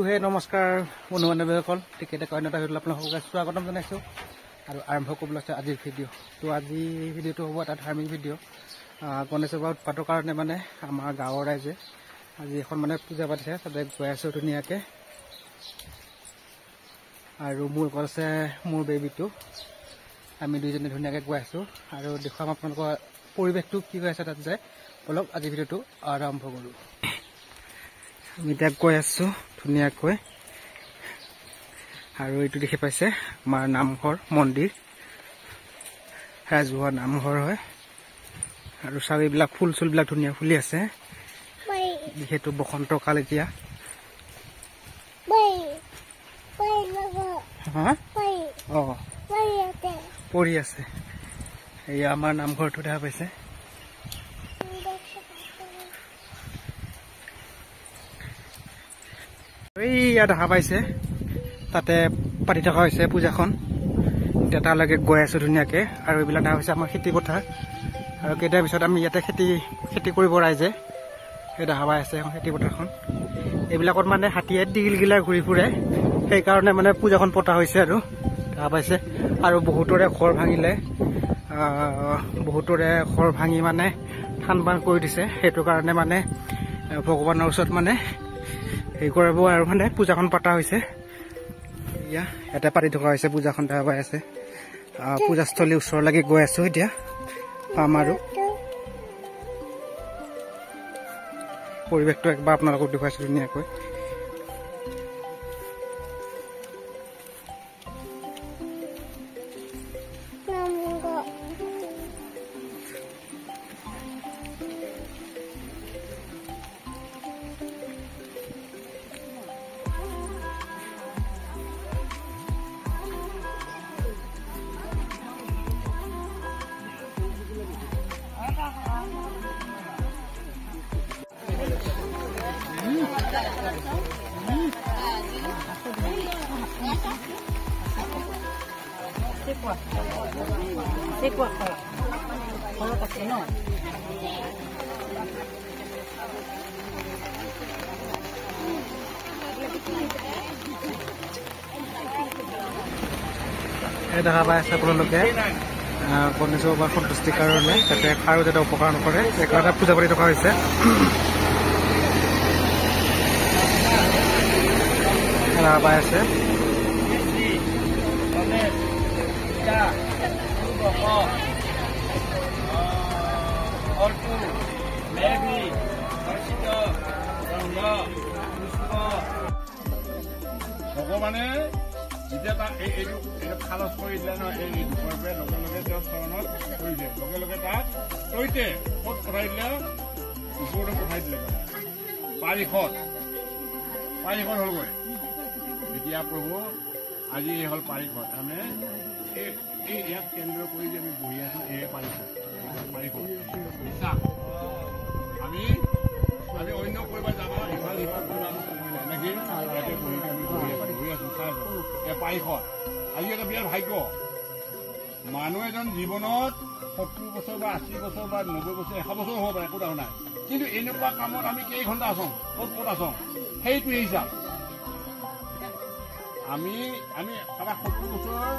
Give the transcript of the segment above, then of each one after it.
হে নমস্কাৰ বন্ধু বান্ধৱীসকল ঠিক এটা অন্য এটা ভিডিঅ'ত আপোনালোকক স্বাগতম জনাইছোঁ আৰু আৰম্ভ কৰিবলৈ আছে আজিৰ ভিডিঅ' তো আজি ভিডিঅ'টো হ'ব এটা ধাৰ্মিক ভিডিঅ' গণেশ বাবা উৎপাতৰ কাৰণে মানে আমাৰ গাঁৱৰ ৰাইজে আজি এখন মানে পূজা পাতিছে তাতে গৈ আছোঁ ধুনীয়াকৈ আৰু মোৰ ঘৰ আছে মোৰ বেবীটো আমি দুইজনে ধুনীয়াকৈ গৈ আছোঁ আৰু দেখুৱাম আপোনালোকৰ পৰিৱেশটো কি হৈ আছে তাত যায় বলক আজি ভিডিঅ'টো আৰম্ভ কৰোঁ আমি এতিয়া গৈ আছোঁ ধুনীয়াকৈ আৰু এইটো দেখি পাইছে আমাৰ নামঘৰ মন্দিৰ ৰাজহুৱা নামঘৰ হয় আৰু চাৰিবিলাক ফুল চুলবিলাক ধুনীয়া ফুলি আছে যিহেতু বসন্ত কাল এতিয়া পৰি আছে এয়া আমাৰ নামঘৰটো দেখা পাইছে এইয়া দেখা পাইছে তাতে পাতি থকা হৈছে পূজাখন এতিয়া তালৈকে গৈ আছোঁ ধুনীয়াকৈ আৰু এইবিলাক দেখা হৈছে আমাৰ খেতি পথাৰ আৰু কেইটাৰ পিছত আমি ইয়াতে খেতি কৰিব ৰাইজে সেই দেখা পাই আছে খেতি পথাৰখন এইবিলাকত মানে হাতীয়ে টিঘিলগিলাই ঘূৰি ফুৰে সেইকাৰণে মানে পূজাখন পতা হৈছে আৰু দেখা পাইছে আৰু বহুতৰে ঘৰ ভাঙি মানে থান বান কৰি দিছে সেইটো কাৰণে মানে ভগৱানৰ ওচৰত মানে হেৰি কৰিব আৰু মানে পূজাখন পতা হৈছে এয়া ইয়াতে পাতি থকা হৈছে পূজাখন দেখা পাই আছে পূজাস্থলীৰ ওচৰলৈকে গৈ আছোঁ এতিয়া পাম আৰু পৰিৱেশটো একবাৰ আপোনালোকক দেখুৱাইছোঁ ধুনীয়াকৈ C'est quoi ça? On va passer, non? দেখা পাই আছে আপোনালোকে গণেশ বাবাৰ সন্তুষ্টিৰ কাৰণে তাতে কাৰো যাতে উপকাৰ নকৰে সেইকাৰণে পূজা কৰি থকা হৈছে দেখা পাই আছে ভগৱানে যেতিয়া তাক এইটো খালচ কৰি দিলে ন এই দুখৰ পৰা লগে লগে তেওঁ চৰণত কৰিছে লগে লগে তাক তৈতে ক'ত পঠাই দিলে ওপৰতে পঠাই দিলে পাৰিষত হ'লগৈ এতিয়া প্ৰভু আজি হ'ল পাৰিষত আমি এই ইয়াক কেন্দ্ৰ কৰি যে আমি বহি আছো এয়ে পাৰিষত আমি অন্য কৰিব যাব ইফাল সিফাল কৰিব নেকি ইয়াতে বহি আছো চাই পাৰিষত আজি এটা বিৰাট ভাগ্য মানুহ এজন জীৱনত 70 বছৰ বা 80 বছৰ বা 90 বছৰ 100 বছৰ হ'ব পাৰে একো ডাঙৰ নাই কিন্তু এনেকুৱা কামত আমি কেই ঘণ্টা আছো ক'ত আছো সেইটো হিচাপ আমি কাৰোবাক 70 বছৰ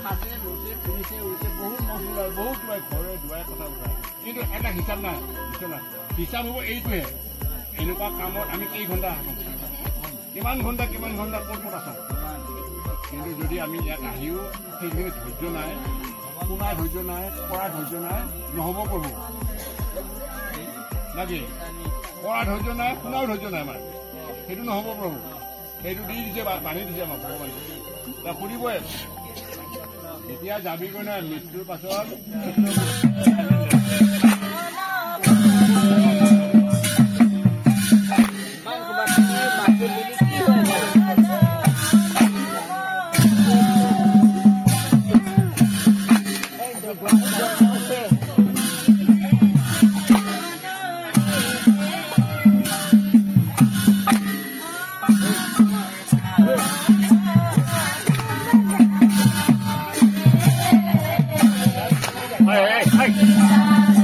খাতে ৰোতে পিনিছে উৰিছে বহুত মছ ওলায় বহুত ওলায় ঘৰে দুৱাৰে কথা ওলায় কিন্তু এটা হিচাপ নাই হিচাপ হ'ব এইটোহে এনেকুৱা কামত আমি কেই ঘণ্টা আছো কিমান ঘণ্টা ক'ত আছো কিন্তু যদি আমি ইয়াত আহিও সেইখিনি ধৈৰ্য নাই শুনাৰ ধৈৰ্য নাই কৰাৰ ধৈৰ্য নাই নহ'ব প্ৰভু লাগে কৰাৰ ধৈৰ্য নাই শুনাৰ ধৈৰ্য নাই আমাৰ সেইটো নহ'ব প্ৰভু সেইটো দি দিছে বান্ধি দিছে আমাৰ ভগৱানে শুনিবই এতিয়া যাবিগৈ নহয় মৃত্যুৰ পাছত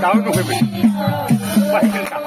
Tahu tu bebe, baik kita.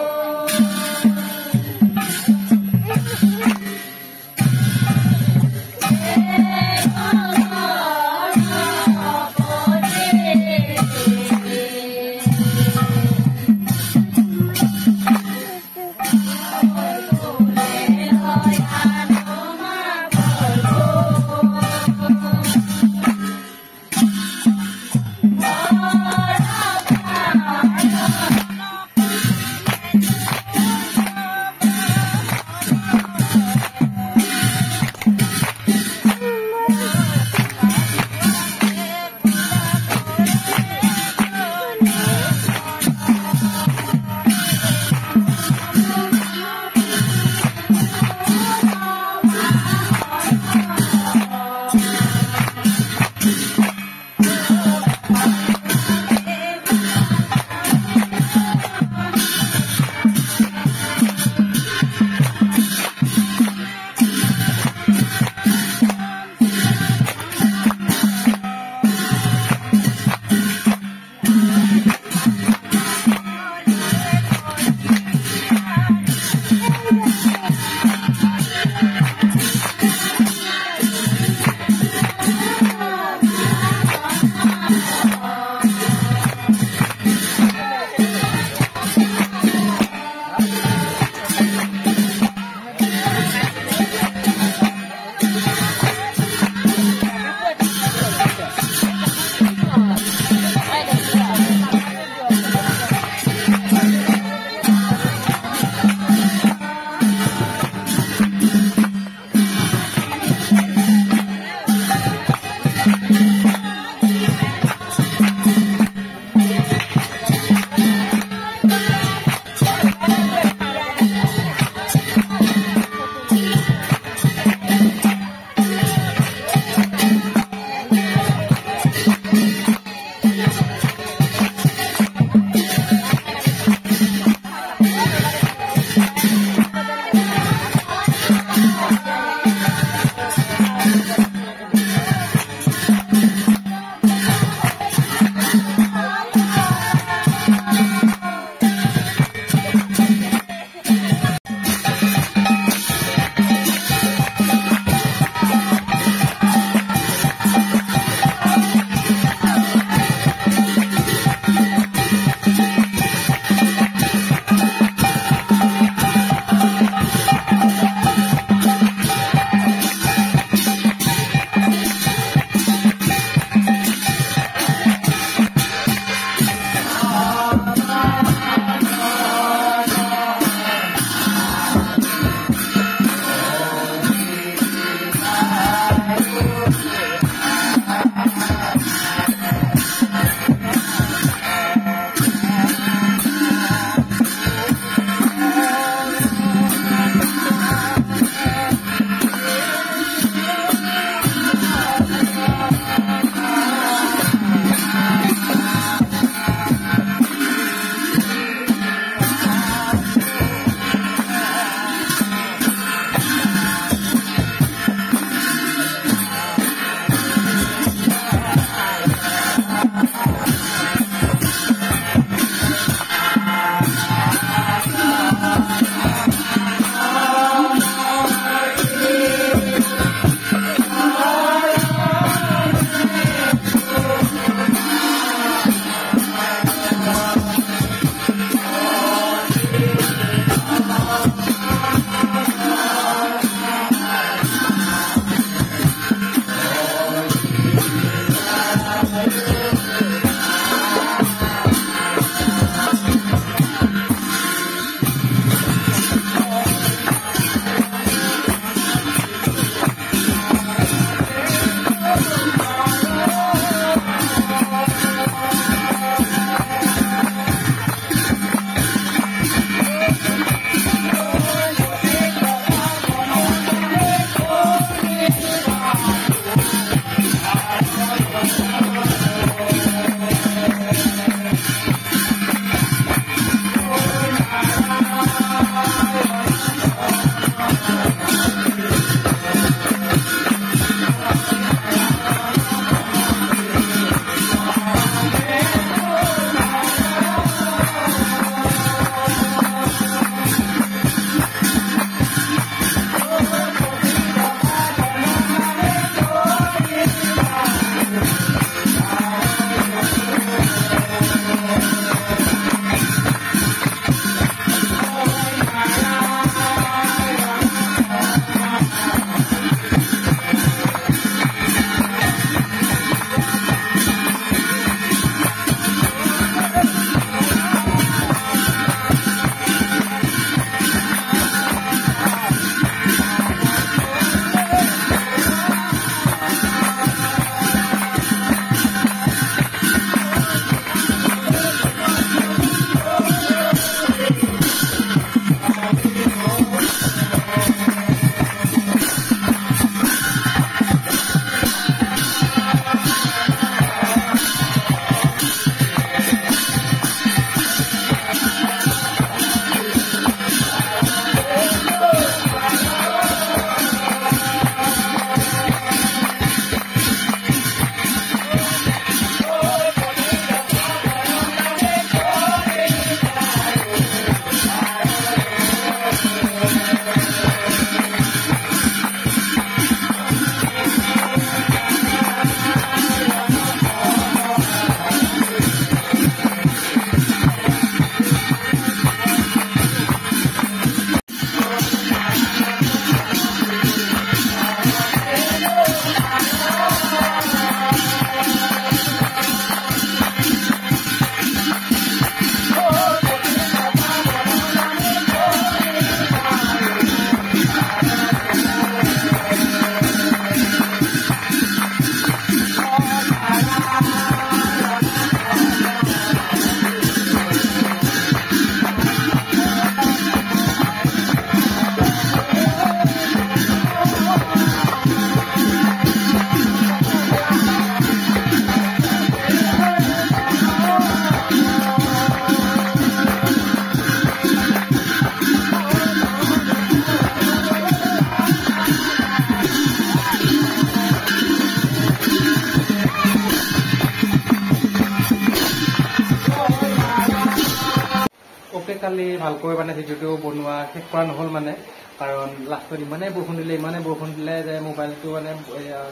কালি ভালকৈ মানে ভিডিঅ'টো বনোৱা শেষ কৰা নহ'ল মানে কাৰণ লাষ্টত ইমানেই বৰষুণ দিলে যে মোবাইলটো মানে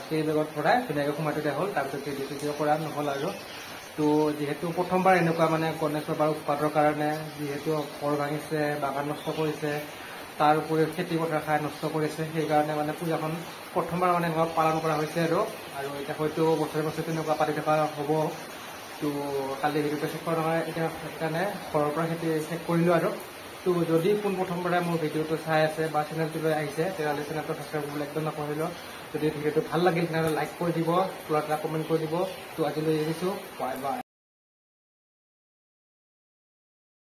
কেৰি বেগত ভৰাই ধুনীয়াকৈ সোমাই থৈ দিয়া হ'ল। তাৰপিছত ভিডিঅ' কৰা নহ'ল আৰু তো যিহেতু প্ৰথমবাৰ এনেকুৱা মানে গণেশ বাবাৰ উৎপাতৰ কাৰণে যিহেতু ঘৰ ভাঙিছে, বাগান নষ্ট কৰিছে, তাৰ উপৰিও খেতি পথাৰ খাই নষ্ট কৰিছে, সেইকাৰণে মানে পূজাখন প্ৰথমবাৰ মানে এনেকুৱা পালন কৰা হৈছে আৰু এতিয়া হয়তো বছৰে বছৰে তেনেকুৱা পাতি থকা হ'ব। তো কালি ভিডিঅ'টো শেষ কৰা নহয়, এতিয়া সেইকাৰণে ঘৰৰ পৰা খেতি শেষ কৰিলোঁ আৰু তো যদি পোনপ্ৰথমবাৰে মোৰ ভিডিঅ'টো চাই আছে বা চেনেলটোলৈ আহিছে তেতিয়াহ'লে চেনেলটো ছাবস্ক্ৰাইব কৰিবলৈ একদম নকৰিলোঁ। যদি ভিডিঅ'টো ভাল লাগিল তেনেহ'লে লাইক কৰি দিব, তলত এটা কমেণ্ট কৰি দিব। তো আজিলৈ এৰিছোঁ, বাই বাই।